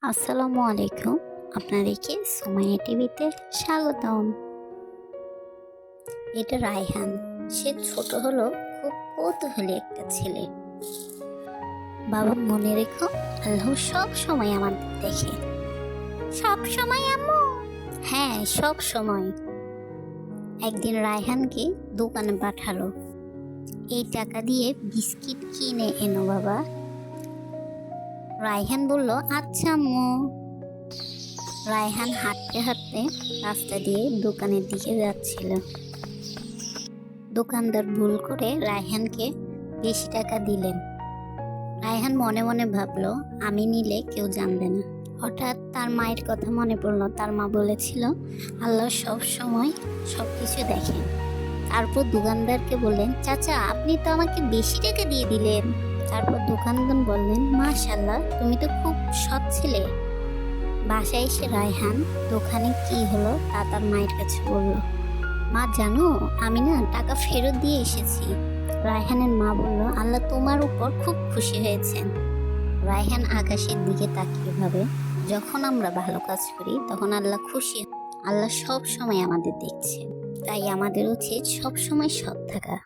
আসসালামু আলাইকুম। আপনাদেরকে সুমাইয়া টিভিতে স্বাগতম। এটা রায়হান। সে ছোট হলো খুব কৌতূহলী একটা ছেলে। বাবা মনে রেখো, আল্লাহ সব সময় আমাদের দেখে। সব সময় আম্মু? হ্যাঁ, সব সময়। একদিন রায়হানকে দোকানে পাঠালো, এই টাকা দিয়ে বিস্কিট কিনে এনো বাবা। রায়হান বলল, আচ্ছা আম্মু। রায়হান হাঁটতে হাঁটতে রাস্তা দিয়ে দোকানের দিকে যাচ্ছিল। দোকানদার ভুল করে রায়হানকে বেশি টাকা দিলেন। রায়হান মনে মনে ভাবলো, আমি নিলে কেউ জানবে না। হঠাৎ তার মায়ের কথা মনে পড়লো। তার মা বলেছিল, আল্লাহ সব সময় সব কিছু দেখেন। তারপর দোকানদারকে বললেন, চাচা আপনি তো আমাকে বেশি টাকা দিয়ে দিলেন। তারপর দোকানদার বললেন, মাশাআল্লাহ, তুমি তো খুব সৎ ছেলে। বাসায় এসে রায়হান দোকানে কি হলো তা তার মায়ের কাছে বলল। মা জানো, আমি না টাকা ফেরত দিয়ে এসেছি। রায়হানের মা বলল, আল্লাহ তোমার উপর খুব খুশি হয়েছেন। রায়হান আকাশের দিকে তাকিয়ে ভাবে, যখন আমরা ভালো কাজ করি তখন আল্লাহ খুশি। আল্লাহ সব সময় আমাদের দেখছে, তাই আমাদের উচিত সব সময় সৎ থাকা।